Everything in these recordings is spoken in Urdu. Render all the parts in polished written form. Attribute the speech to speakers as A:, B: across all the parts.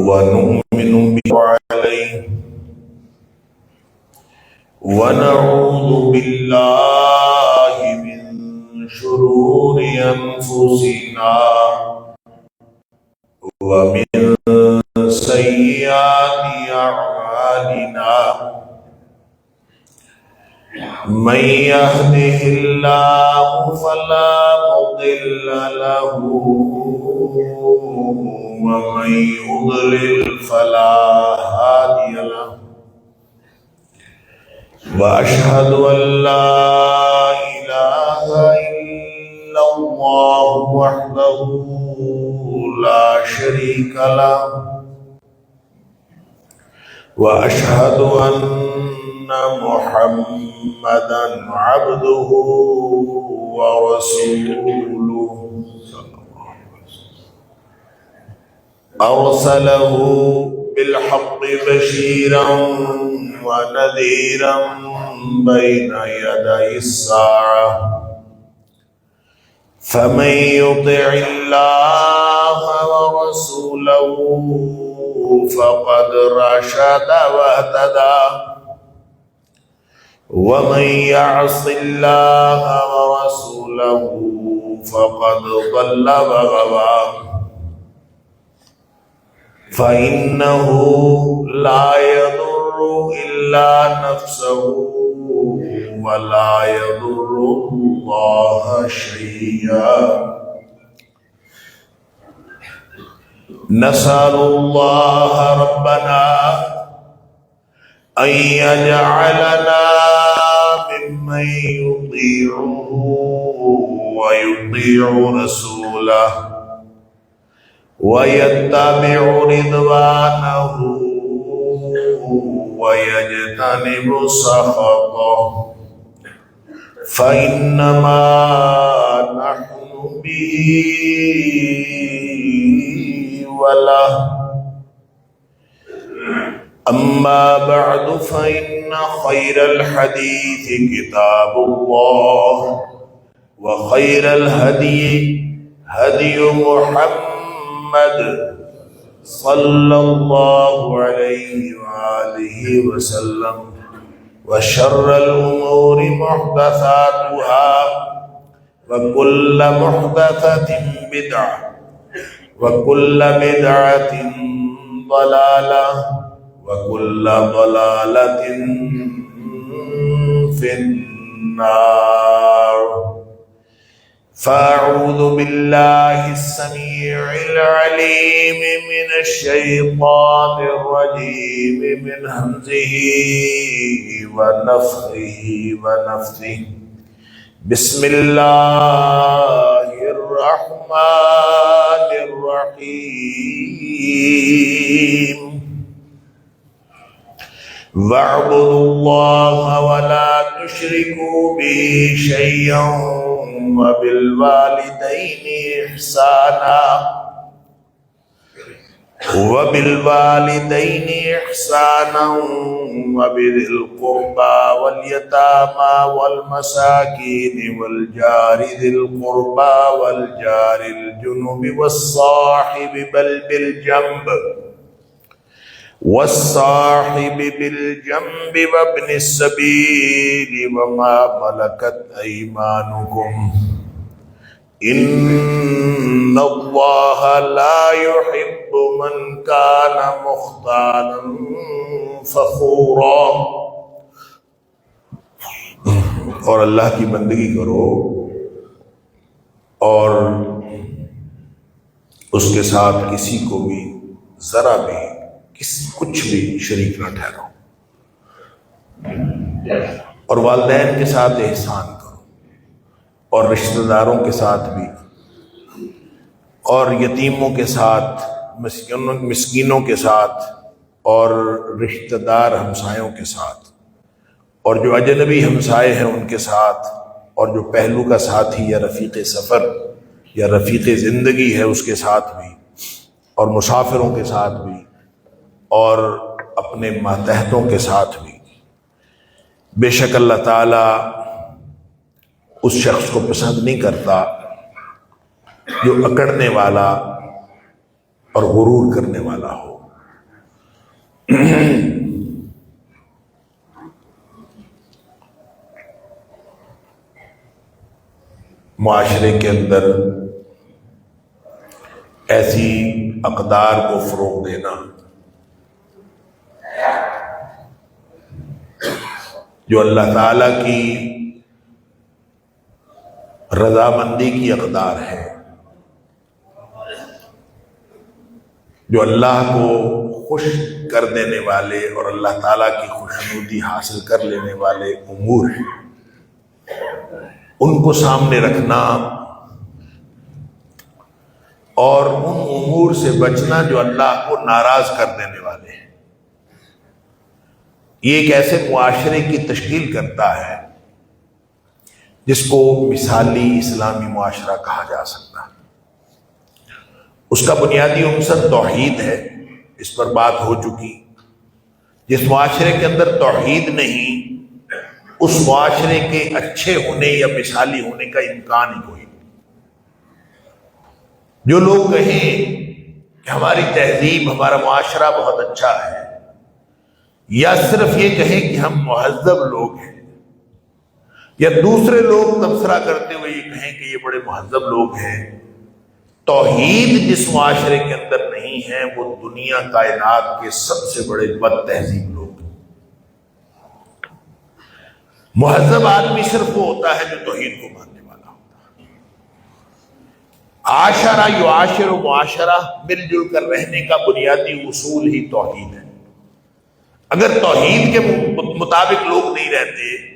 A: ونؤمن به عليه ونعوذ بالله من شرور أنفسنا ومن سيئات أعمالنا من يهده الله فلا مضل له ومن يضلل فلا هادي له وأشهد أن لا إله إلا الله وحده لا شريك له وأشهد أن محمدا عبده ورسوله أرسله بالحق بشيرا ونذيرا بين يدي الساعة فمن يطع الله ورسوله فقد رشد واهتدى ومن يعص الله ورسوله فقد ضل وغوى فإنه لا يضر إلا نفسه ولا يضر الله شيئا نسأل الله ربنا أن يجعلنا ممن يطيعه ويطيع رسوله ويتبع رضوانه ويجتنب سخطه فإنما نحن به وله أما بعد فإن خير الحديث كتاب الله وخير الهدي هدي محمد صلى الله عليه وآله وسلم وشر الأمور محدثاتها وكل محدثة بدعة وكل بدعة ضلالة وكل ضلالة في النار فأعوذ بالله السميع العليم من الشيطان الرجيم من همزه ونفخه ونفثه بسم الله الرحمن الرحيم واعبدوا الله ولا تشركوا به شيئا وبالوالدين إحسانا وبذي القربى واليتامى والمساكين والجار ذي القربى والجار الجنب والصاحب بالجنب وابن السبيل وما ملكت أيمانكم إن الله لا يحب من كان مختالا فخورا اور اللہ کی بندگی کرو اور اس کے ساتھ کسی کو بھی ذرا بھی کچھ بھی شریک نہ ٹھہرو اور والدین کے ساتھ احسان کرو اور رشتہ داروں کے ساتھ بھی اور یتیموں کے ساتھ مسکینوں کے ساتھ اور رشتہ دار ہمسایوں کے ساتھ اور جو اجنبی ہمسائے ہیں ان کے ساتھ اور جو پہلو کا ساتھی یا رفیق سفر یا رفیق زندگی ہے اس کے ساتھ بھی اور مسافروں کے ساتھ بھی اور اپنے ماتحتوں کے ساتھ بھی. بے شک اللہ تعالیٰ اس شخص کو پسند نہیں کرتا جو اکڑنے والا اور غرور کرنے والا ہو. معاشرے کے اندر ایسی اقدار کو فروغ دینا جو اللہ تعالی کی رضامندی کی اقدار ہے، جو اللہ کو خوش کر دینے والے اور اللہ تعالیٰ کی خوشنودی حاصل کر لینے والے امور ہیں، ان کو سامنے رکھنا اور ان امور سے بچنا جو اللہ کو ناراض کر دینے والے ہیں، یہ ایک ایسے معاشرے کی تشکیل کرتا ہے جس کو مثالی اسلامی معاشرہ کہا جا سکتا ہے۔ اس کا بنیادی عنصر توحید ہے، اس پر بات ہو چکی۔ جس معاشرے کے اندر توحید نہیں، اس معاشرے کے اچھے ہونے یا مثالی ہونے کا امکان ہی کوئی نہیں۔ جو لوگ کہیں کہ ہماری تہذیب، ہمارا معاشرہ بہت اچھا ہے، یا صرف یہ کہیں کہ ہم مہذب لوگ ہیں، یا دوسرے لوگ تبصرہ کرتے ہوئے یہ کہیں کہ یہ بڑے مہذب لوگ ہیں، توحید جس معاشرے کے اندر نہیں ہے وہ دنیا کائنات کے سب سے بڑے بد تہذیب لوگ ہیں۔ مہذب آدمی صرف وہ ہوتا ہے جو توحید کو ماننے والا ہوتا ہے۔ عاشرہ یعاشر معاشرہ، مل جل کر رہنے کا بنیادی اصول ہی توحید ہے۔ اگر توحید کے مطابق لوگ نہیں رہتے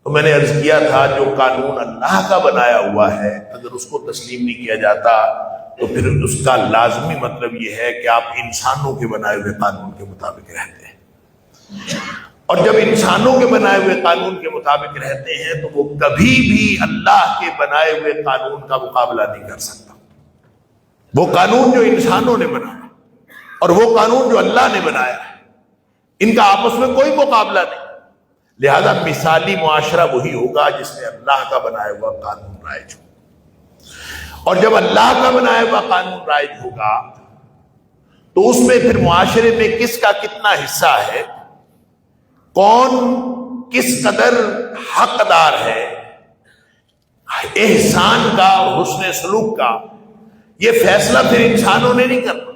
A: تو میں نے عرض کیا تھا جو قانون اللہ کا بنایا ہوا ہے اگر اس کو تسلیم نہیں کیا جاتا تو پھر اس کا لازمی مطلب یہ ہے کہ آپ انسانوں کے بنائے ہوئے قانون کے مطابق رہتے ہیں، اور جب انسانوں کے بنائے ہوئے قانون کے مطابق رہتے ہیں تو وہ کبھی بھی اللہ کے بنائے ہوئے قانون کا مقابلہ نہیں کر سکتا۔ وہ قانون جو انسانوں نے بنایا اور وہ قانون جو اللہ نے بنایا ہے، ان کا آپس میں کوئی مقابلہ نہیں۔ لہذا مثالی معاشرہ وہی ہوگا جس میں اللہ کا بنایا ہوا قانون رائج ہو، اور جب اللہ کا بنایا ہوا قانون رائج ہوگا تو اس میں پھر معاشرے میں کس کا کتنا حصہ ہے، کون کس قدر حقدار ہے احسان کا اور حسن سلوک کا، یہ فیصلہ پھر انسانوں نے نہیں کرنا،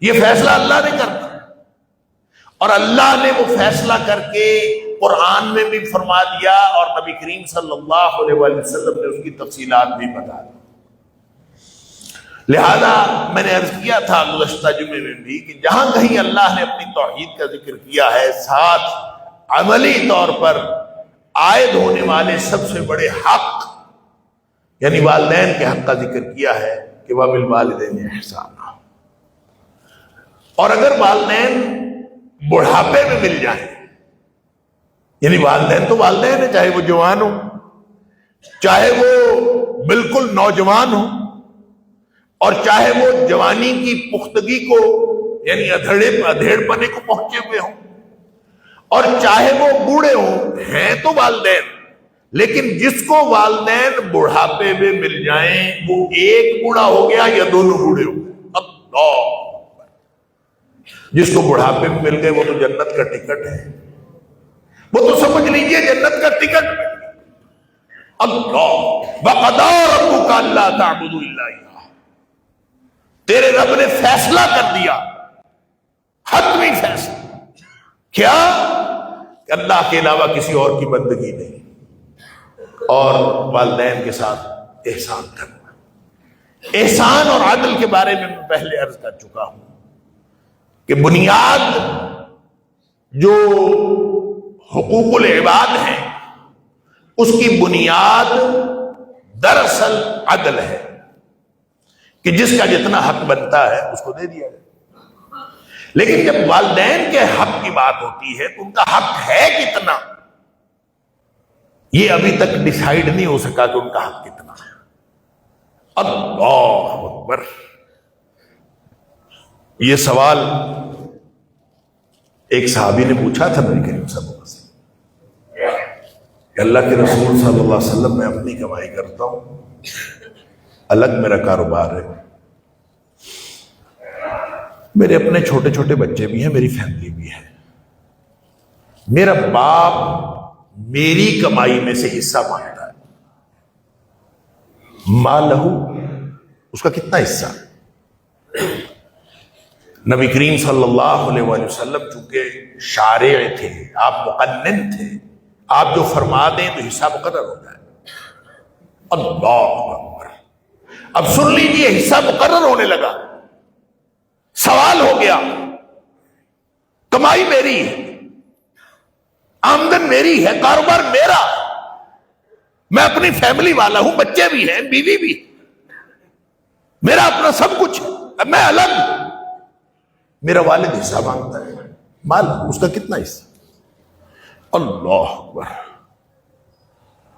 A: یہ فیصلہ اللہ نے کرنا۔ اور اللہ نے وہ فیصلہ کر کے قرآن میں بھی فرما دیا اور نبی کریم صلی اللہ علیہ وآلہ وسلم نے اس کی تفصیلات بھی بتا دی۔ لہذا میں نے عرض کیا تھا گزشتہ جمعے میں بھی کہ جہاں کہیں اللہ نے اپنی توحید کا ذکر کیا ہے، ساتھ عملی طور پر عائد ہونے والے سب سے بڑے حق یعنی والدین کے حق کا ذکر کیا ہے کہ وَبِالْوَالِدَيْنِ إِحْسَانًا، اور اگر والدین بڑھاپے میں مل جائیں، یعنی والدین تو والدین ہیں، چاہے وہ جوان ہو، چاہے وہ بالکل نوجوان ہو، اور چاہے وہ جوانی کی پختگی کو یعنی ادھیڑ پنے کو پہنچے ہوئے ہوں، اور چاہے وہ بوڑھے ہوں، ہیں تو والدین، لیکن جس کو والدین بڑھاپے میں مل جائیں وہ ایک بوڑھا ہو گیا یا دونوں بوڑھے ہو گئے، اللہ، جس کو بڑھاپے میں مل گئے وہ تو جنت کا ٹکٹ ہے، وہ تو سمجھ لیجئے جنت کا ٹکٹ ہے۔ اللہ وَقَضَىٰ رَبُّكَ أَلَّا تَعْبُدُوا إِلَّا إِيَّاهُ، تیرے رب نے فیصلہ کر دیا، حتمی فیصلہ، کیا کہ اللہ کے علاوہ کسی اور کی بندگی نہیں، اور والدین کے ساتھ احسان کرنا۔ احسان اور عدل کے بارے میں پہلے عرض کر چکا ہوں کہ بنیاد جو حقوق العباد ہیں اس کی بنیاد دراصل عدل ہے کہ جس کا جتنا حق بنتا ہے اس کو دے دیا جائے۔ لیکن جب والدین کے حق کی بات ہوتی ہے تو ان کا حق ہے کتنا، یہ ابھی تک ڈیسائیڈ نہیں ہو سکا کہ ان کا حق کتنا ہے۔ اللہ اکبر، یہ سوال ایک صحابی نے پوچھا تھا نبی کریم صلی اللہ علیہ وسلم کہ اللہ کے رسول صلی اللہ علیہ وسلم میں اپنی کمائی کرتا ہوں، الگ میرا کاروبار ہے، میرے اپنے چھوٹے چھوٹے بچے بھی ہیں، میری فیملی بھی ہے، میرا باپ میری کمائی میں سے حصہ مانگتا ہے، ماں لہو، اس کا کتنا حصہ؟ نبی کریم صلی اللہ علیہ وآلہ وسلم چونکہ شارع تھے، آپ مقنن تھے، آپ جو فرما دیں تو حصہ مقرر ہو جائے۔ اللہ اکبر! اب سن لیجیے، حصہ مقرر ہونے لگا، سوال ہو گیا، کمائی میری ہے، آمدن میری ہے، کاروبار میرا، میں اپنی فیملی والا ہوں، بچے بھی ہیں، بیوی بھی، میرا اپنا سب کچھ ہے، اب میں الگ ہوں، میرا والد حصہ مانگتا ہے، مال اس کا کتنا حصہ؟ اللہ اکبر!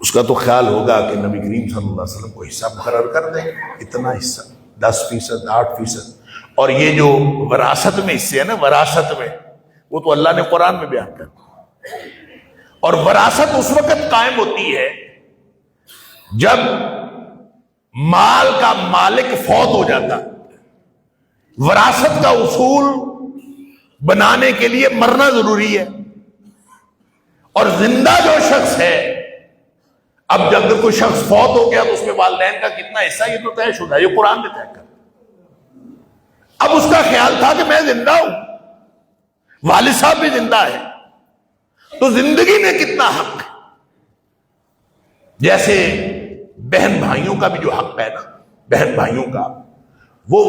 A: اس کا تو خیال ہوگا کہ نبی کریم صلی اللہ علیہ وسلم کو حصہ مقرر کر دیں، اتنا حصہ، 10%، 8%۔ اور یہ جو وراثت میں حصے ہیں نا، وراثت میں، وہ تو اللہ نے قرآن میں بیان کر دیا۔ اور وراثت اس وقت قائم ہوتی ہے جب مال کا مالک فوت ہو جاتا۔ وراثت کا اصول بنانے کے لیے مرنا ضروری ہے، اور زندہ جو شخص ہے، اب جب اگر کوئی شخص فوت ہو گیا تو اس میں والدین کا کتنا حصہ، یہ تو طے شدہ ہے، یہ قرآن نے طے کر۔ اب اس کا خیال تھا کہ میں زندہ ہوں، والد صاحب بھی زندہ ہے، تو زندگی میں کتنا حق ہے؟ جیسے بہن بھائیوں کا بھی جو حق ہے نا، بہن بھائیوں کا، وہ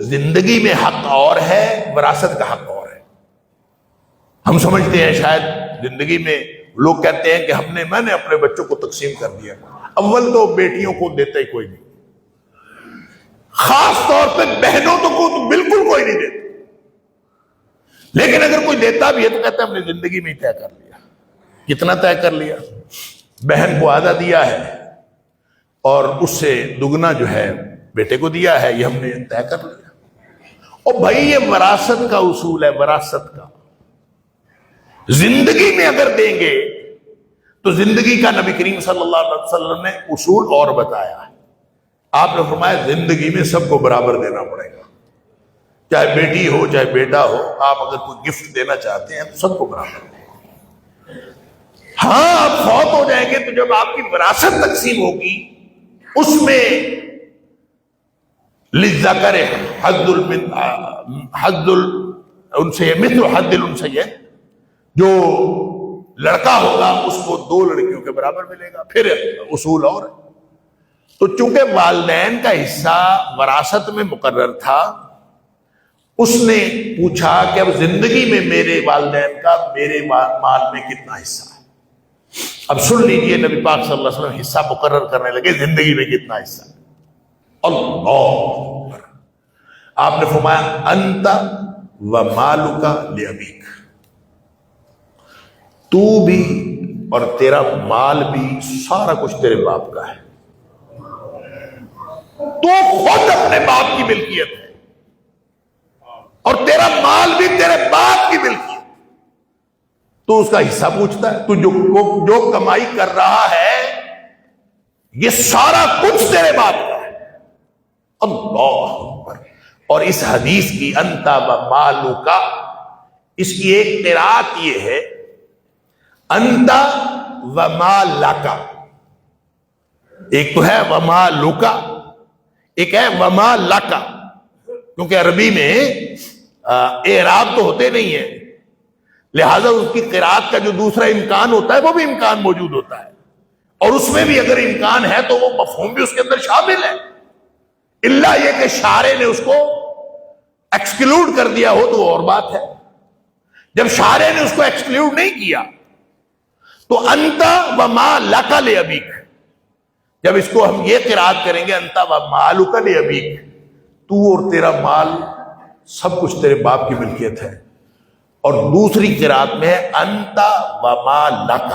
A: زندگی میں حق اور ہے، وراثت کا حق اور ہے۔ ہم سمجھتے ہیں شاید زندگی میں لوگ کہتے ہیں کہ میں نے اپنے بچوں کو تقسیم کر دیا، اول تو بیٹیوں کو دیتا ہی کوئی نہیں، خاص طور پہ بہنوں کو تو بالکل کوئی نہیں دیتا، لیکن اگر کوئی دیتا بھی ہے تو کہتا ہے ہم نے زندگی میں ہی طے کر لیا۔ کتنا طے کر لیا؟ بہن کو آدھا دیا ہے اور اس سے دگنا جو ہے بیٹے کو دیا ہے، یہ ہم نے طے کر لیا۔ اور بھائی یہ وراثت کا اصول ہے، وراثت کا۔ زندگی میں اگر دیں گے تو زندگی کا نبی کریم صلی اللہ علیہ وسلم نے اصول اور بتایا ہے۔ آپ نے فرمایا زندگی میں سب کو برابر دینا پڑے گا، چاہے بیٹی ہو چاہے بیٹا ہو، آپ اگر کوئی گفٹ دینا چاہتے ہیں تو سب کو برابر دیں۔ ہاں آپ فوت ہو جائیں گے تو جب آپ کی وراثت تقسیم ہوگی، اس میں للذکر حظ مثل حظ الانثیین، جو لڑکا ہوگا اس کو 2 لڑکیوں کے برابر ملے گا۔ پھر اصول اور ہے۔ تو چونکہ والدین کا حصہ وراثت میں مقرر تھا، اس نے پوچھا کہ اب زندگی میں میرے والدین کا میرے مال میں کتنا حصہ ہے۔ اب سن لیجئے، نبی پاک صلی اللہ علیہ وسلم حصہ مقرر کرنے لگے، زندگی میں کتنا حصہ ہے۔ اللہ! آپ نے فرمایا انت و مالک لابیک، تو بھی اور تیرا مال بھی، سارا کچھ تیرے باپ کا ہے، تو خود اپنے باپ کی ملکیت ہے، اور تیرا مال بھی تیرے باپ کی ملکیت۔ تو اس کا حصہ پوچھتا ہے، تو جو کمائی کر رہا ہے یہ سارا کچھ تیرے باپ کا ہے۔ اللہ اکبر! اور اس حدیث کی انت و مالک، اس کی ایک قرات یہ ہے انت و مالک، ایک تو ہے وما لوکا، ایک ہے وما لکا، کیونکہ عربی میں اعراب تو ہوتے نہیں ہیں، لہذا اس کی قرات کا جو دوسرا امکان ہوتا ہے وہ بھی امکان موجود ہوتا ہے، اور اس میں بھی اگر امکان ہے تو وہ مفہوم بھی اس کے اندر شامل ہے، الا یہ کہ شارع نے اس کو ایکسکلوڈ کر دیا ہو تو وہ اور بات ہے۔ جب شارع نے اس کو ایکسکلوڈ نہیں کیا تو انت و ما لک لابیک، جب اس کو ہم یہ قرات کریں گے انت و مالک لابیک، تو اور تیرا مال سب کچھ تیرے باپ کی ملکیت ہے، اور دوسری قرات میں ہے انت و ما لک،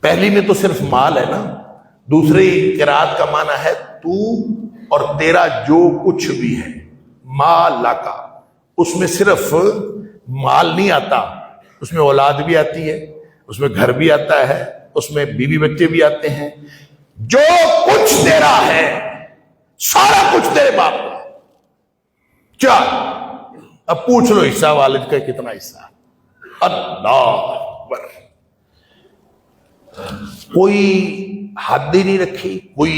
A: پہلی میں تو صرف مال ہے نا، دوسری قرات کا معنی ہے تو اور تیرا جو کچھ بھی ہے، ما لک، اس میں صرف مال نہیں آتا، اس میں اولاد بھی آتی ہے، اس میں گھر بھی آتا ہے، اس میں بیوی بچے بھی آتے ہیں، جو کچھ تیرا ہے سارا کچھ تیرے باپ کا ہے۔ چل اب پوچھ لو حصہ والد کا کتنا حصہ ہے؟ اللہ اکبر. کوئی حد ہی نہیں رکھی، کوئی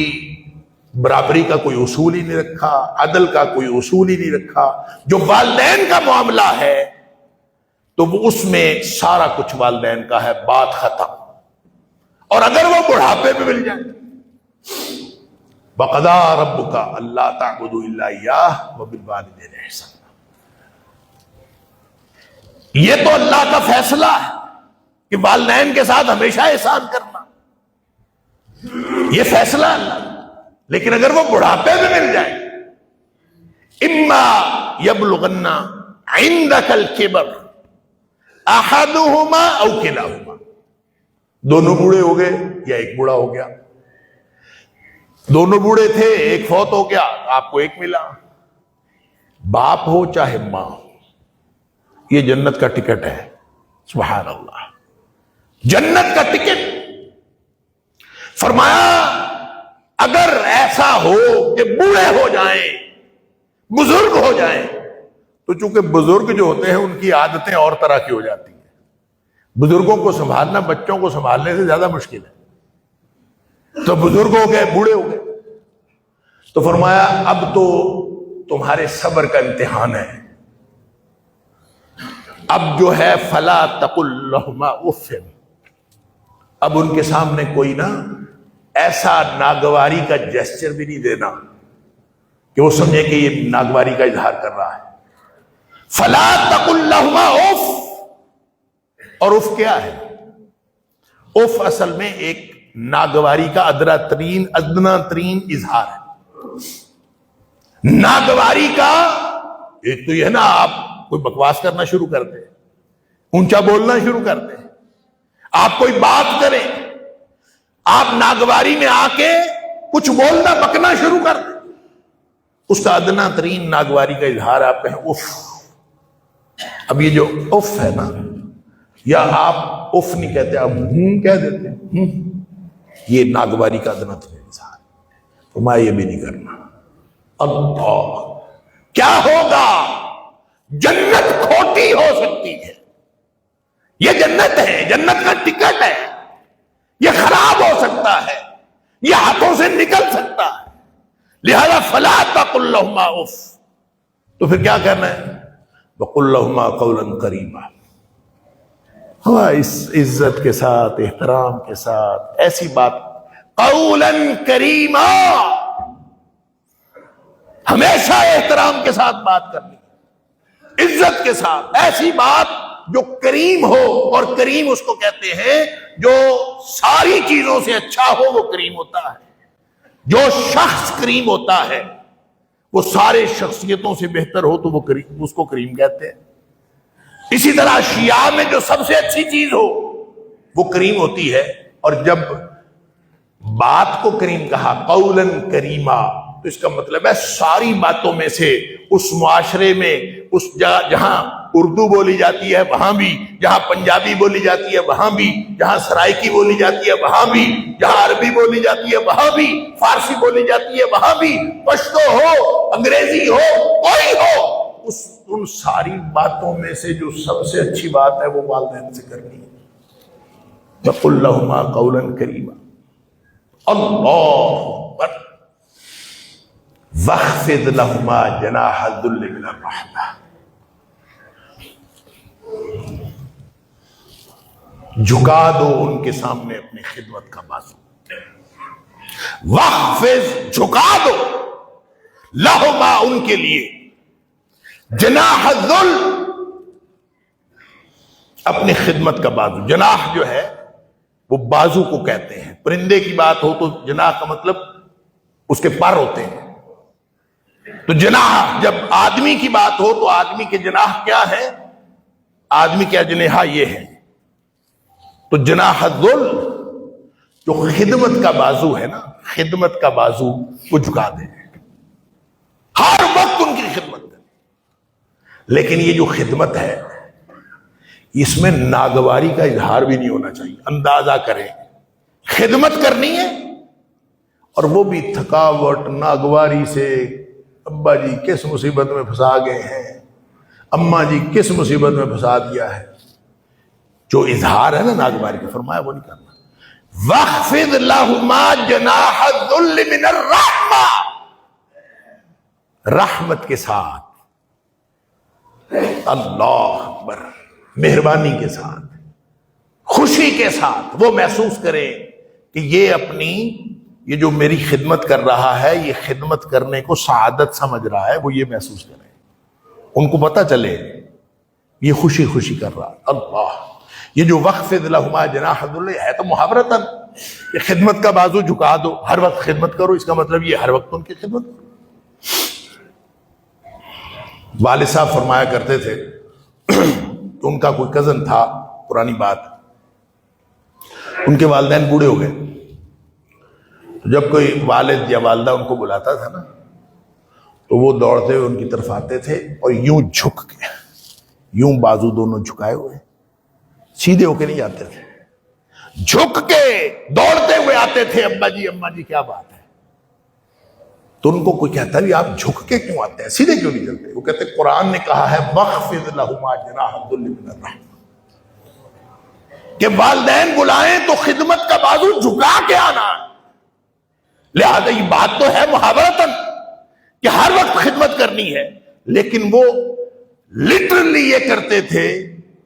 A: برابری کا کوئی اصول ہی نہیں رکھا، عدل کا کوئی اصول ہی نہیں رکھا. جو والدین کا معاملہ ہے تو وہ اس میں سارا کچھ والدین کا ہے، بات ختم. اور اگر وہ بڑھاپے میں مل جائے، وَقَضَىٰ رَبُّكَ أَلَّا تَعْبُدُوا إِلَّا إِيَّاهُ وَبِالْوَالِدَيْنِ إِحْسَانًا. یہ تو اللہ کا فیصلہ ہے کہ والدین کے ساتھ ہمیشہ احسان کرنا، یہ فیصلہ اللہ. لیکن اگر وہ بڑھاپے میں مل جائے، اما یبلغن عندک الکبر احدہما او کلاہما، دونوں بوڑھے ہو گئے یا ایک بوڑھا ہو گیا. دونوں بوڑھے تھے، ایک فوت ہو گیا، آپ کو ایک ملا. باپ ہو چاہے ماں ہو، یہ جنت کا ٹکٹ ہے. سبحان اللہ، جنت کا ٹکٹ. فرمایا اگر ایسا ہو کہ بوڑھے ہو جائیں، بزرگ ہو جائیں، تو چونکہ بزرگ جو ہوتے ہیں ان کی عادتیں اور طرح کی ہو جاتی ہیں. بزرگوں کو سنبھالنا بچوں کو سنبھالنے سے زیادہ مشکل ہے. تو بزرگ ہو گئے، بوڑھے ہو گئے، تو فرمایا اب تو تمہارے صبر کا امتحان ہے. اب جو ہے فلا تقل لہما اف، اب ان کے سامنے کوئی نا ایسا ناگواری کا جیسچر بھی نہیں دینا کہ وہ سمجھے کہ یہ ناگواری کا اظہار کر رہا ہے. فلا تقل لہما اف، اور اف کیا ہے؟ اف اصل میں ایک ناگواری کا ادنا ترین اظہار ہے. ناگواری کا ایک تو یہ ہے نا، آپ کوئی بکواس کرنا شروع کر دیں، اونچا بولنا شروع کر دیں، آپ کوئی بات کریں، آپ ناگواری میں آ کے کچھ بولنا بکنا شروع کر دیں، اس کا ادنا ترین ناگواری کا اظہار آپ کہیں اف. اب یہ جو اف ہے نا، یا آپ اف نہیں کہتے، آپ کہہ دیتے ہیں، یہ ناگواری کا ادنا ترین اظہار. تو میں یہ بھی نہیں کرنا. اللہ کیا ہوگا؟ جنت کھوٹی ہو سکتی ہے. یہ جنت ہے، جنت کا ٹکٹ ہے، یہ خراب ہو سکتا ہے، یہ ہاتھوں سے نکل سکتا ہے. لہذا فلا تقل لہما اف. تو پھر کیا کرنا ہے؟ وقل لہما قولا کریما. ہاں، اس عزت کے ساتھ، احترام کے ساتھ ایسی بات، قولا کریما، ہمیشہ احترام کے ساتھ بات کرنی، عزت کے ساتھ ایسی بات جو کریم ہو. اور کریم اس کو کہتے ہیں جو ساری چیزوں سے اچھا ہو، وہ کریم ہوتا ہے. جو شخص کریم ہوتا ہے وہ سارے شخصیتوں سے بہتر ہو تو وہ کریم، اس کو کریم کہتے ہیں. اسی طرح اشیاء میں جو سب سے اچھی چیز ہو وہ کریم ہوتی ہے. اور جب بات کو کریم کہا، قولاً کریما، تو اس کا مطلب ہے ساری باتوں میں سے اس معاشرے میں، اس جگہ جہاں اردو بولی جاتی ہے وہاں بھی، جہاں پنجابی بولی جاتی ہے وہاں بھی، جہاں سرائکی بولی جاتی ہے وہاں بھی، جہاں عربی بولی جاتی ہے وہاں بھی، فارسی بولی جاتی ہے وہاں بھی، پشتو ہو، انگریزی ہو، کوئی ہو، ان ساری باتوں میں سے جو سب سے اچھی بات ہے وہ والدین سے کرنی ہے. وَقُلْ لَهُمَا قَوْلًا كَرِيمًا. اللہ اکبر. وَاخْفِضْ لَهُمَا جَنَاحَ الذُّلِّ مِنَ الرَّحْمَةِ. جھکا دو ان کے سامنے اپنی خدمت کا بازو. وَاخْفِضْ، جھکا دو، لَهُمَا، ان کے لیے، جناح الذل، اپنی خدمت کا بازو. جناح جو ہے وہ بازو کو کہتے ہیں. پرندے کی بات ہو تو جناح کا مطلب اس کے پر ہوتے ہیں. تو جناح، جب آدمی کی بات ہو تو آدمی کے جناح کیا ہے؟ آدمی کے اجنحہ یہ ہے. تو جناح الذل، جو خدمت کا بازو ہے نا، خدمت کا بازو وہ جھکا دے، ہر وقت ان کی خدمت کرے. لیکن یہ جو خدمت ہے اس میں ناگواری کا اظہار بھی نہیں ہونا چاہیے. اندازہ کریں، خدمت کرنی ہے اور وہ بھی تھکاوٹ، ناگواری سے، ابا جی کس مصیبت میں پھنسا گئے ہیں، اماں جی کس مصیبت میں پھنسا دیا ہے، جو اظہار ہے نا ناگواری کا، فرمایا وہ نہیں کرنا۔ وَاخْفِضْ لَهُمَا جَنَاحَ الذُّلِّ مِنَ الرَّحْمَةِ، رحمت کے ساتھ، اللہ اکبر، مہربانی کے ساتھ، خوشی کے ساتھ وہ محسوس کرے کہ یہ جو میری خدمت کر رہا ہے، یہ خدمت کرنے کو سعادت سمجھ رہا ہے، وہ یہ محسوس کرے، ان کو پتہ چلے یہ خوشی خوشی کر رہا ہے۔ اللہ، یہ جو وَاخْفِضْ لَهُمَا جَنَاحَ الذُّلِّ ہے تو محاورتاً کہ خدمت کا بازو جھکا دو، ہر وقت خدمت کرو، اس کا مطلب یہ ہر وقت ان کی خدمت کرو۔ والد صاحب فرمایا کرتے تھے کہ ان کا کوئی کزن تھا، پرانی بات، ان کے والدین بوڑھے ہو گئے، تو جب کوئی والد یا والدہ ان کو بلاتا تھا نا تو وہ دوڑتے ہوئے ان کی طرف آتے تھے اور یوں جھک کے، یوں بازو دونوں جھکائے ہوئے، سیدھے ہو کے نہیں آتے تھے، جھک کے دوڑتے ہوئے آتے تھے، ابا جی کیا بات ہے؟ تو ان کو کوئی کہتا ہے آپ جھک کے کیوں آتے ہیں، سیدھے کیوں نہیں چلتے؟ وہ کہتے قرآن نے کہا ہے وَاخْفِضْ لَهُمَا جَنَاحَ الذُّلِّ مِنَ الرَّحْمَةِ، کہ والدین بلائیں تو خدمت کا بازو جھکا کے آنا ہے۔ لہذا یہ بات تو ہے محاورتاً کہ ہر وقت خدمت کرنی ہے، لیکن وہ لٹرلی یہ کرتے تھے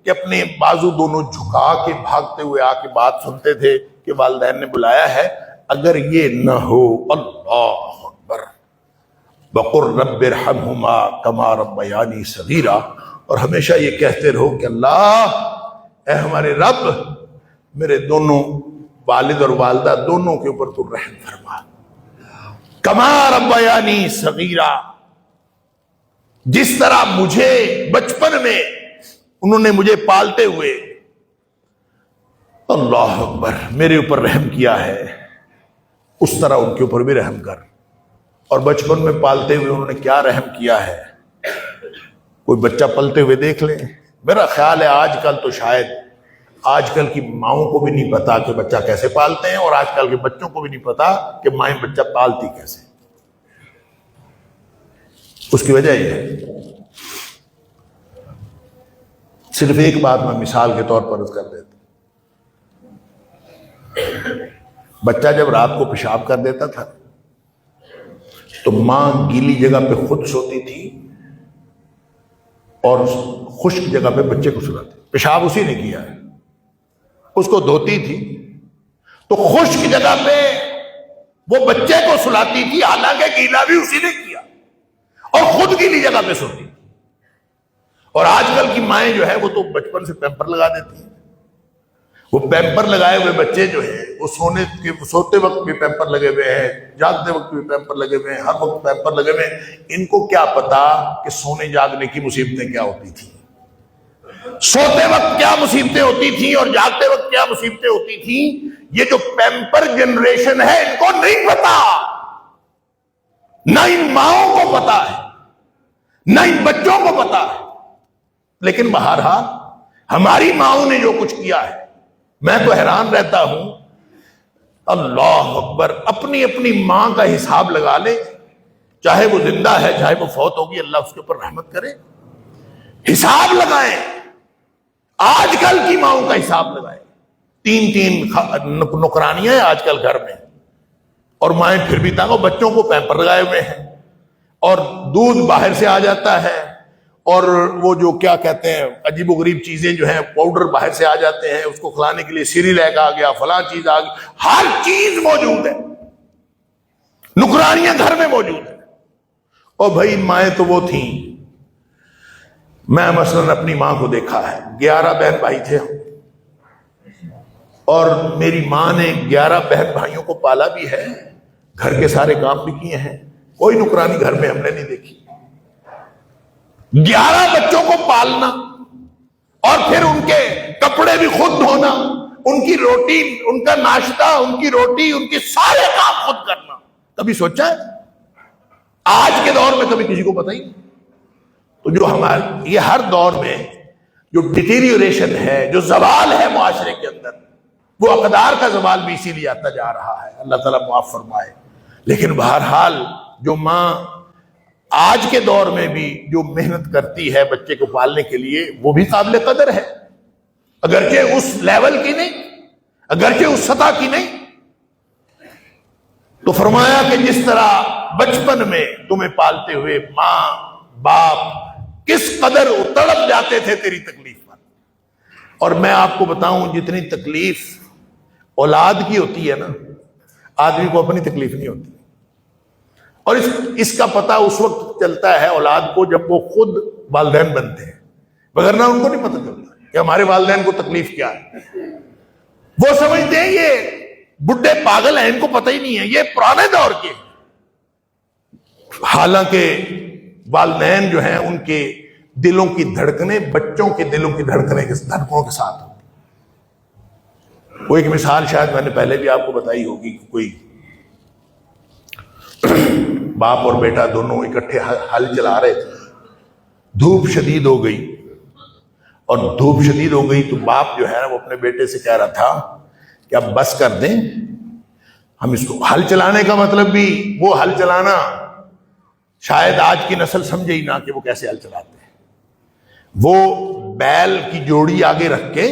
A: کہ اپنے بازو دونوں جھکا کے بھاگتے ہوئے آ کے بات سنتے تھے کہ والدین نے بلایا ہے، اگر یہ نہ ہو، اللہ اکبر، وَقُلْ رَبِّ ارْحَمْهُمَا كَمَا رَبَّيَانِي صَغِيرًا، اور ہمیشہ یہ کہتے رہو کہ اللہ اے ہمارے رب، میرے دونوں والد اور والدہ دونوں کے اوپر تو رحم فرما، کما ربیانی صغیرا، جس طرح مجھے بچپن میں انہوں نے مجھے پالتے ہوئے، اللہ اکبر، میرے اوپر رحم کیا ہے، اس طرح ان کے اوپر بھی رحم کر۔ اور بچپن میں پالتے ہوئے انہوں نے کیا رحم کیا ہے، کوئی بچہ پلتے ہوئے دیکھ لیں، میرا خیال ہے آج کل تو شاید آج کل کی ماؤں کو بھی نہیں پتا کہ بچہ کیسے پالتے ہیں، اور آج کل کے بچوں کو بھی نہیں پتا کہ مائیں بچہ پالتی کیسے۔ اس کی وجہ یہ ہے، صرف ایک بات میں مثال کے طور پر عرض کر دیتا، بچہ جب رات کو پیشاب کر دیتا تھا تو ماں گیلی جگہ پہ خود سوتی تھی اور خشک جگہ پہ بچے کو سلاتی، پیشاب اسی نے کیا ہے، اس کو دھوتی تھی تو خشک جگہ پہ وہ بچے کو سلاتی تھی، حالانکہ گیلا بھی اسی نے کیا، اور خود گیلی جگہ پہ سوتی تھی۔ اور آج کل کی مائیں جو ہے وہ تو بچپن سے پیمپر لگا دیتی ہیں، وہ پیمپر لگائے ہوئے بچے جو ہیں وہ سوتے وقت بھی پیمپر لگے ہوئے ہیں، جاگتے وقت بھی پیمپر لگے ہوئے ہیں، ہر وقت پیمپر لگے ہوئے ہیں، ان کو کیا پتا کہ سونے جاگنے کی مصیبتیں کیا ہوتی تھیں، سوتے وقت کیا مصیبتیں ہوتی تھیں اور جاگتے وقت کیا مصیبتیں ہوتی تھیں۔ یہ جو پیمپر جنریشن ہے ان کو نہیں پتا، نہ ان ماؤں کو پتا ہے، نہ ان بچوں کو پتا ہے، لیکن بہرحال ہماری ماؤں نے جو کچھ کیا ہے، میں تو حیران رہتا ہوں، اللہ اکبر، اپنی اپنی ماں کا حساب لگا لے، چاہے وہ زندہ ہے چاہے وہ فوت ہوگی، اللہ اس کے اوپر رحمت کرے، حساب لگائیں، آج کل کی ماؤں کا حساب لگائیں، 3 نکرانیاں ہیں آج کل گھر میں، اور مائیں پھر بھی تانگو بچوں کو پیمپر لگائے ہوئے ہیں، اور دودھ باہر سے آ جاتا ہے، اور وہ جو کیا کہتے ہیں عجیب و غریب چیزیں جو ہیں پاؤڈر باہر سے آ جاتے ہیں، اس کو کھلانے کے لیے سیریلیک آ گیا، فلاں چیز آ گئی، ہر چیز موجود ہے، نکرانیاں گھر میں موجود ہیں۔ اور بھائی مائیں تو وہ تھیں، میں مثلاً اپنی ماں کو دیکھا ہے، 11 بہن بھائی تھے اور میری ماں نے 11 بہن بھائیوں کو پالا بھی ہے، گھر کے سارے کام بھی کیے ہیں، کوئی نکرانی گھر میں ہم نے نہیں دیکھی۔ 11 بچوں کو پالنا اور پھر ان کے کپڑے بھی خود دھونا، ان کی روٹی، ان کا ناشتہ، ان کی روٹی، ان کے سارے کام خود کرنا، کبھی سوچا ہے؟ آج کے دور میں کبھی کسی کو پتہ ہی نہیں۔ تو جو ہمارے یہ ہر دور میں جو ڈیٹیریوریشن ہے، جو زوال ہے معاشرے کے اندر، وہ اقدار کا زوال بھی اسی لیے آتا جا رہا ہے، اللہ تعالیٰ معاف فرمائے۔ لیکن بہرحال جو ماں آج کے دور میں بھی جو محنت کرتی ہے بچے کو پالنے کے لیے وہ بھی قابل قدر ہے، اگرچہ اس لیول کی نہیں، اگرچہ اس سطح کی نہیں۔ تو فرمایا کہ جس طرح بچپن میں تمہیں پالتے ہوئے ماں باپ کس قدر تڑپ جاتے تھے تیری تکلیف پر، اور میں آپ کو بتاؤں جتنی تکلیف اولاد کی ہوتی ہے نا، آدمی کو اپنی تکلیف نہیں ہوتی، اور اس کا پتہ اس وقت چلتا ہے اولاد کو جب وہ خود والدین بنتے ہیں، وگرنہ ان کو نہیں پتہ چلتا کہ ہمارے والدین کو تکلیف کیا ہے۔ وہ سمجھتے ہیں یہ بڈھے پاگل ہیں، ان کو پتہ ہی نہیں ہے، یہ پرانے دور کے ہیں۔ حالانکہ والدین جو ہیں ان کے دلوں کی دھڑکنیں بچوں کے دلوں کی دھڑکنوں کے ساتھ ہوتی۔ وہ ایک مثال شاید میں نے پہلے بھی آپ کو بتائی ہوگی کہ کوئی باپ اور بیٹا دونوں اکٹھے ہل چلا رہے تھے، دھوپ شدید ہو گئی، اور دھوپ شدید ہو گئی تو باپ جو ہے نا وہ اپنے بیٹے سے کہہ رہا تھا کہ اب بس کر دیں، ہم اس کو ہل چلانے کا مطلب بھی وہ ہل چلانا شاید آج کی نسل سمجھے ہی نہ کہ وہ کیسے ہل چلاتے ہیں۔ وہ بیل کی جوڑی آگے رکھ کے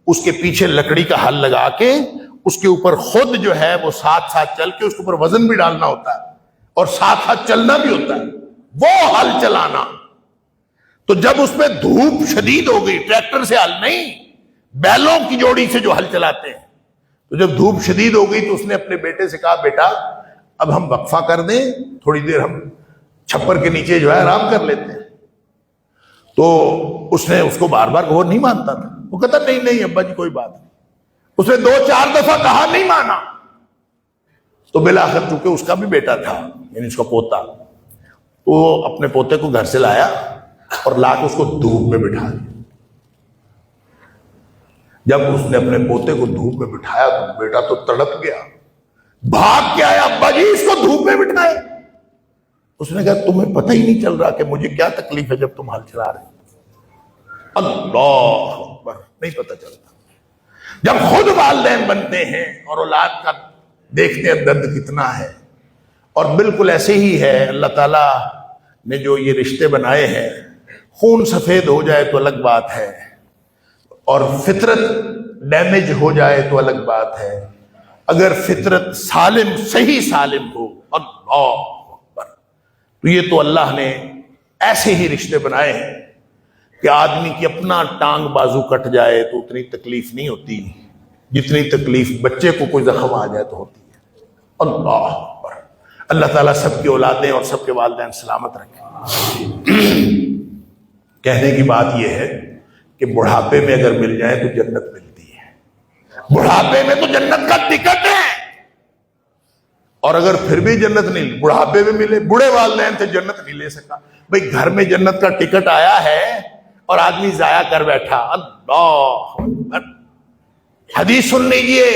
A: اس کے پیچھے لکڑی کا ہل لگا کے اس کے اوپر خود جو ہے وہ ساتھ ساتھ چل کے اس کے اوپر وزن بھی ڈالنا ہوتا ہے اور ساتھ ساتھ چلنا بھی ہوتا ہے، وہ ہل چلانا۔ تو جب اس پہ دھوپ شدید ہو گئی، ٹریکٹر سے ہل نہیں، بیلوں کی جوڑی سے جو ہل چلاتے ہیں، تو جب دھوپ شدید ہو گئی تو اس نے اپنے بیٹے سے کہا بیٹا اب ہم وقفہ کر دیں، تھوڑی دیر ہم چھپر کے نیچے جو ہے آرام کر لیتے ہیں۔ تو اس نے اس کو بار بار غور نہیں مانتا تھا، وہ کہتا نہیں نہیں ابا جی کوئی بات نہیں۔ اس نے 2-4 دفعہ کہا، نہیں مانا، تو بالآخر چونکہ اس کا بھی بیٹا تھا، یعنی اس کا پوتا، تو وہ اپنے پوتے کو گھر سے لایا اور لا کے اس کو دھوپ میں بٹھا دیا۔ جب اس نے اپنے پوتے کو دھوپ میں بٹھایا تو بیٹا تو تڑپ گیا، بھاگ کے آیا، ابا جی اس کو دھوپ میں بٹھائے۔ اس نے کہا تمہیں پتہ ہی نہیں چل رہا کہ مجھے کیا تکلیف ہے جب تم ہل چلا رہے ہو؟ اللہ اکبر، نہیں پتہ چلتا۔ جب خود والدین بنتے ہیں اور اولاد کا دیکھتے ہیں درد کتنا ہے، اور بالکل ایسے ہی ہے اللہ تعالیٰ نے جو یہ رشتے بنائے ہیں، خون سفید ہو جائے تو الگ بات ہے، اور فطرت ڈیمیج ہو جائے تو الگ بات ہے۔ اگر فطرت سالم صحیح سالم ہو، اللہ اکبر، تو یہ تو اللہ نے ایسے ہی رشتے بنائے ہیں کہ آدمی کی اپنا ٹانگ بازو کٹ جائے تو اتنی تکلیف نہیں ہوتی جتنی تکلیف بچے کو کوئی زخم آ جائے تو ہوتی ہے۔ اللہ اکبر، اللہ تعالیٰ سب کی اولادیں اور سب کے والدین سلامت رکھیں۔ کہنے کی بات یہ ہے کہ بڑھاپے میں اگر مل جائے تو جنت ملتی ہے، بڑھاپے میں تو جنت کا ٹکٹ ہے، اور اگر پھر بھی جنت نہیں، بڑھاپے میں ملے، بوڑھے والدین سے جنت نہیں لے سکا، بھئی گھر میں جنت کا ٹکٹ آیا ہے اور آدمی ضائع کر بیٹھا۔ اللہ اکبر، حدیث سن لیجئے،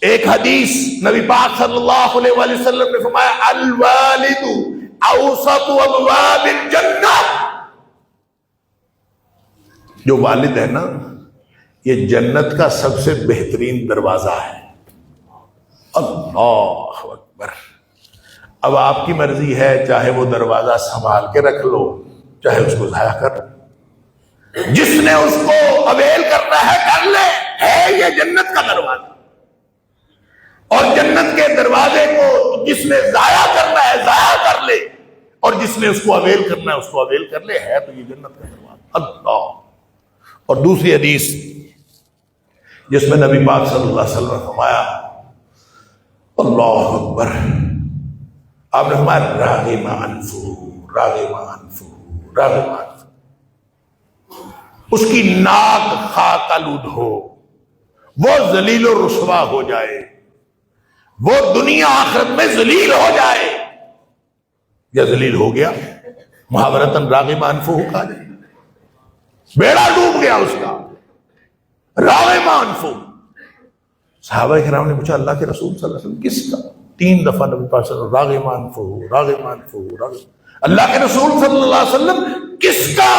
A: ایک حدیث نبی پاک صلی اللہ علیہ وآلہ وسلم نے فرمایا الوالد اوسط ابواب الجنہ، جو والد ہے نا یہ جنت کا سب سے بہترین دروازہ ہے۔ اللہ اکبر، اب آپ کی مرضی ہے، چاہے وہ دروازہ سنبھال کے رکھ لو، چاہے اس کو ضائع کر لو، جس نے اس کو اویل کرنا ہے کر لے، ہے یہ جنت کا دروازہ، اور جنت کے دروازے کو جس نے ضائع کرنا ہے ضائع کر لے، اور جس نے اس کو اویل کرنا ہے اس کو اویل کر لے، ہے تو یہ جنت کا دروازہ۔ اللہ، اور دوسری حدیث جس میں نبی پاک صلی اللہ علیہ وسلم نے فرمایا، اللہ اکبر، آپ نے فرمایا راغم انفہ، راغم انفہ، راغم انفہ، اس کی ناک خاک آلود ہو، وہ ذلیل و رسوا ہو جائے، وہ دنیا آخرت میں ذلیل ہو جائے، یا ذلیل ہو گیا، محاورتاً راغم انفہ کہا جائے، بیڑا ڈوب گیا اس کا، راغم انفہ۔ صحابہ کرام نے پوچھا اللہ کے رسول صلی اللہ علیہ وسلم کس کا؟ 3 دفعہ نبی پاک صلی اللہ علیہ وسلم راغم انفہ، راغم انفہ، راغم، اللہ کے رسول صلی اللہ علیہ وسلم کس کا؟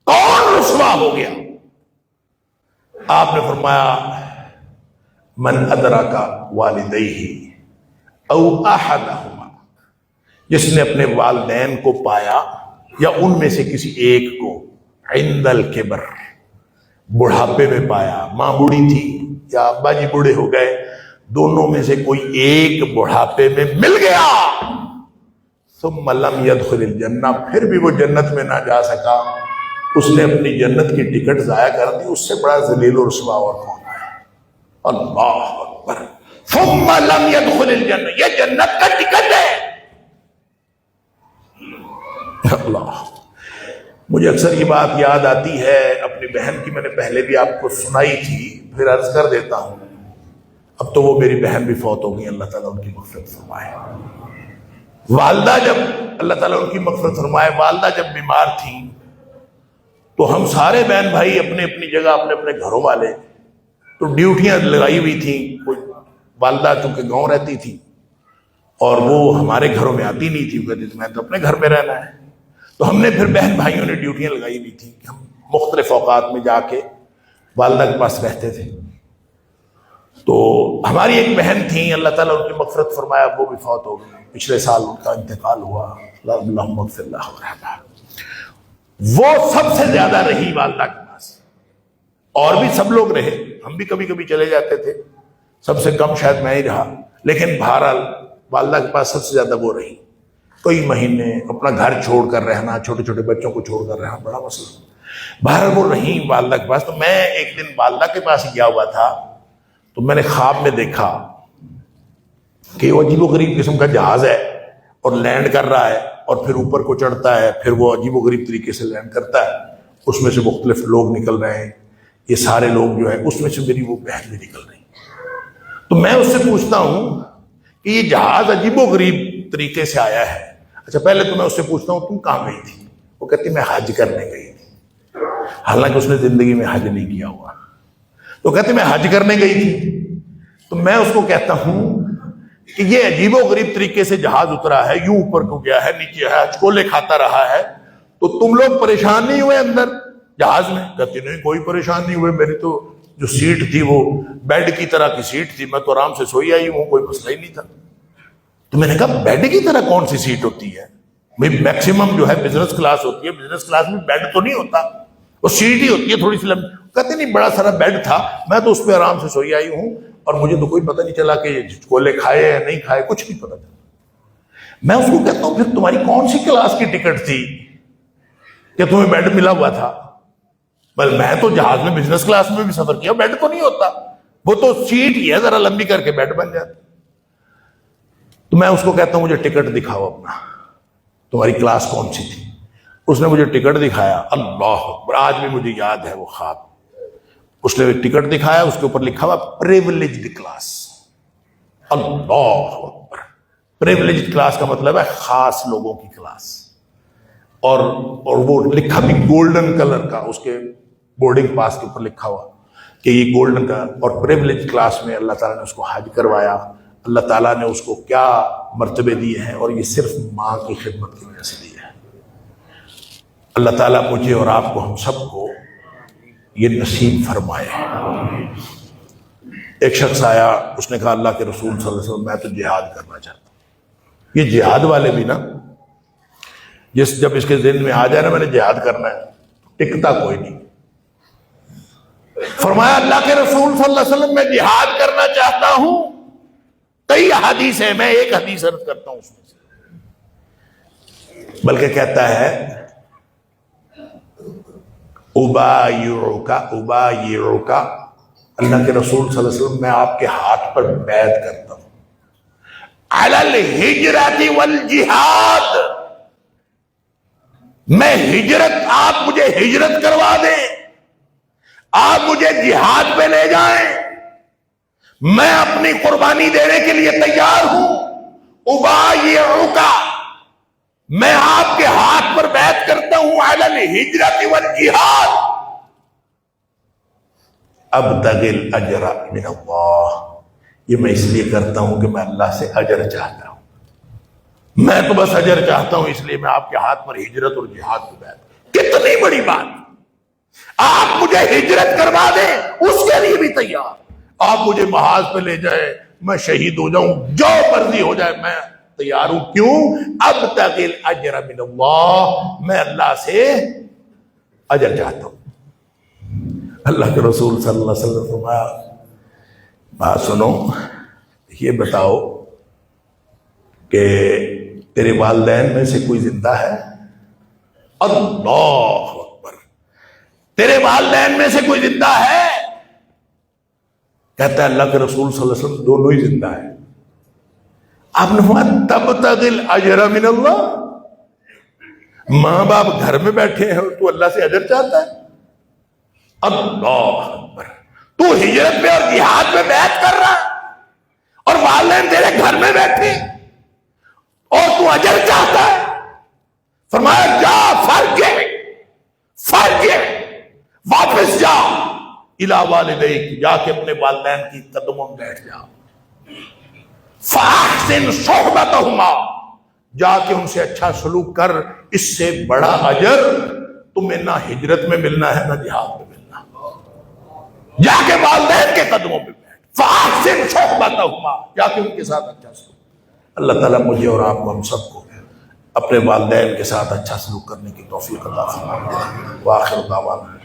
A: کون رسوا ہو گیا؟ آپ نے فرمایا من ادرک والدیہ او احدہما، جس نے اپنے والدین کو پایا یا ان میں سے کسی ایک کو عند الکبر، بڑھاپے میں پایا، ماں بوڑھی تھی یا ابا جی بوڑھے ہو گئے، دونوں میں سے کوئی ایک بڑھاپے میں مل گیا، ثم لم يدخل الجنہ، پھر بھی وہ جنت میں نہ جا سکا، اس نے اپنی جنت کی ٹکٹ ضائع کر دی، اس سے بڑا ذلیل و رسوا اور کون ہے؟ اللہ اکبر، ثم لم يدخل الجنہ، یہ جنت کا ٹکٹ ہے۔ اللہ، مجھے اکثر یہ بات یاد آتی ہے اپنی بہن کی، میں نے پہلے بھی آپ کو سنائی تھی، پھر عرض کر دیتا ہوں۔ اب تو وہ میری بہن بھی فوت ہو گئی، اللہ تعالیٰ ان کی مغفرت فرمائے۔ والدہ جب، اللہ تعالیٰ ان کی مغفرت فرمائے، والدہ جب بیمار تھیں تو ہم سارے بہن بھائی اپنے اپنی جگہ، اپنے اپنے گھروں والے، تو ڈیوٹیاں لگائی ہوئی تھیں۔ کوئی والدہ چونکہ گاؤں رہتی تھی اور وہ ہمارے گھروں میں آتی نہیں تھی، وہ کہتی تھی میں تو اپنے گھر میں رہنا ہے۔ تو ہم نے پھر بہن بھائیوں نے ڈیوٹیاں لگائی ہوئی تھی کہ ہم مختلف اوقات میں جا کے والدہ کے پاس رہتے تھے۔ تو ہماری ایک بہن تھیں، اللہ تعالیٰ ان کی مغفرت فرمایا، وہ بھی فوت ہو گئی، پچھلے سال ان کا انتقال ہوا، اللہم اغفر لها وارحمها۔ وہ سب سے زیادہ رہی والدہ کے پاس، اور بھی سب لوگ رہے، ہم بھی کبھی کبھی چلے جاتے تھے، سب سے کم شاید میں ہی رہا، لیکن بہرحال والدہ کے پاس سب سے زیادہ وہ رہی۔ کئی مہینے اپنا گھر چھوڑ کر رہنا، چھوٹے چھوٹے بچوں کو چھوڑ کر رہنا بڑا مسئلہ۔ بہرحال وہ رہی والدہ کے پاس۔ تو میں ایک دن والدہ کے پاس گیا ہوا تھا، تو میں نے خواب میں دیکھا کہ وہ عجیب و غریب قسم کا جہاز ہے اور لینڈ کر رہا ہے، اور پھر اوپر کو چڑھتا ہے، پھر وہ عجیب و غریب طریقے سے لینڈ کرتا ہے، اس میں سے مختلف لوگ نکل رہے ہیں، یہ سارے لوگ جو ہے، اس میں سے میری وہ بہن بھی نکل رہی۔ تو میں اس سے پوچھتا ہوں کہ یہ جہاز عجیب و غریب طریقے سے آیا ہے، اچھا پہلے تو میں اس سے پوچھتا ہوں تم کہاں گئی تھی؟ وہ کہتی میں حج کرنے گئی تھی، حالانکہ اس نے زندگی میں حج نہیں کیا ہوا۔ تو کہتی میں حج کرنے گئی تھی۔ تو میں اس کو کہتا ہوں کہ یہ عجیب و غریب طریقے سے جہاز اترا ہے، یوں اوپر کو گیا ہے، نیچے ہے، ہچکولے کھاتا رہا ہے، تو تم لوگ پریشان نہیں ہوئے اندر جہاز میں؟ کہتی نہیں کوئی پریشان نہیں ہوئے، میری تو جو سیٹ تھی وہ بیڈ کی طرح کی سیٹ تھی، میں تو آرام سے سوئی آئی ہوں، کوئی مسئلہ ہی نہیں تھا۔ تو میں نے کہا بیڈ کی طرح کون سی سیٹ ہوتی ہے؟ میکسیمم جو ہے بزنس کلاس ہوتی ہے، بزنس کلاس میں بیڈ تو نہیں ہوتا، وہ سیٹ ہی ہوتی ہے تھوڑی سی لمبی۔ کہتے نہیں بڑا سارا بیڈ تھا، میں تو اس پہ آرام سے سوئی آئی ہوں، اور مجھے تو کوئی پتہ نہیں چلا کہ کولے کھائے یا نہیں کھائے، کچھ نہیں پتہ چلا۔ میں اس کو کہتا ہوں پھر تمہاری کون سی کلاس کی ٹکٹ تھی کہ تمہیں بیڈ ملا ہوا تھا؟ بل میں تو جہاز میں بزنس کلاس میں بھی سفر کیا، بیڈ تو نہیں ہوتا، وہ تو سیٹ ہی ہے، ذرا لمبی کر کے بیڈ بن جاتا۔ تو میں اس کو کہتا ہوں مجھے ٹکٹ دکھاؤ اپنا، تمہاری کلاس کون سی تھی؟ اس نے مجھے ٹکٹ دکھایا، اللہ اکبر، آج بھی مجھے یاد ہے وہ خواب۔ اس نے ٹکٹ دکھایا، اس کے اوپر لکھا ہوا پریویلیجڈ کلاس۔ اللہ اکبر، پریویلیجڈ کلاس کا مطلب ہے خاص لوگوں کی کلاس، اور وہ لکھا بھی گولڈن کلر کا، اس کے بورڈنگ پاس کے اوپر لکھا ہوا کہ یہ گولڈن کا، اور پریویلیجڈ کلاس میں اللہ تعالیٰ نے اس کو حج کروایا، اللہ تعالیٰ نے اس کو کیا مرتبے دیے ہیں، اور یہ صرف ماں کی خدمت کی وجہ سے دیے ہیں۔ اللہ تعالیٰ مجھے اور آپ کو، ہم سب کو یہ نصیب فرمائے۔ ایک شخص آیا، اس نے کہا اللہ کے رسول صلی اللہ علیہ وسلم میں تو جہاد کرنا چاہتا ہوں۔ یہ جہاد والے بھی نا، جب اس کے ذہن میں آ جائے نا میں نے جہاد کرنا ہے، ٹکتا کوئی نہیں۔ فرمایا اللہ کے رسول صلی اللہ علیہ وسلم میں جہاد کرنا چاہتا ہوں، کئی حدیث ہے، میں ایک حدیث عرض کرتا ہوں اس میں سے، بلکہ کہتا ہے ابایعک اللہ کے رسول صلی اللہ علیہ وسلم میں آپ کے ہاتھ پر بیعت کرتا ہوں، علی الہجرۃ والجہاد، میں ہجرت، آپ مجھے ہجرت کروا دیں، آپ مجھے جہاد پہ لے جائیں، میں اپنی قربانی دینے کے لیے تیار ہوں۔ ابایعک، میں آپ کے ہاتھ پر بیعت کرتا ہوں، علی الہجرۃ والجہاد، ابتغی الاجر من اللہ، یہ میں اس لیے کرتا ہوں کہ میں اللہ سے اجر چاہتا ہوں، میں تو بس اجر چاہتا ہوں، اس لیے میں آپ کے ہاتھ پر ہجرت اور جہاد کی بیعت۔ کتنی بڑی بات، آپ مجھے ہجرت کروا دیں اس کے لیے بھی تیار، آپ مجھے محاذ پہ لے جائیں، میں شہید ہو جاؤں، جو مرضی ہو جائے، میں تیار ہوں. کیوں؟ ابتغی الاجر من اللہ، میں اللہ سے اجر چاہتا ہوں. اللہ کے رسول صلی اللہ علیہ وسلم نے فرمایا بات سنو، یہ بتاؤ کہ تیرے والدین میں سے کوئی زندہ ہے؟ اللہ اکبر، تیرے والدین میں سے کوئی زندہ ہے؟ کہتا ہے اللہ کے رسول صلی اللہ علیہ وسلم دونوں ہی زندہ ہیں. آپ نے فرمایا تبتغی الاجر من اللہ، ماں باپ گھر میں بیٹھے ہیں اور تو اللہ سے اجر چاہتا ہے؟ اللہ اکبر، تو ہجرت میں اور جہاد میں بیعت کر رہا اور والدین تیرے گھر میں بیٹھے اور تو اجر چاہتا ہے. فرمایا جا فرجع، واپس جا الی والدیک، جا کے اپنے والدین کی قدموں میں بیٹھ جا. فاحسن صحبتہما، جا کے ان سے اچھا سلوک کر. اس سے بڑا اجر تمہیں نہ ہجرت میں ملنا ہے نہ جہاد میں ملنا. جا کے والدین کے قدموں میں بیٹھ. فاحسن صحبتہما، جا کے ان کے ساتھ اچھا سلوک. اللہ تعالیٰ مجھے اور آپ کو، ہم سب کو اپنے والدین کے ساتھ اچھا سلوک کرنے کی توفیق عطا فرمائے. وآخر دعوانا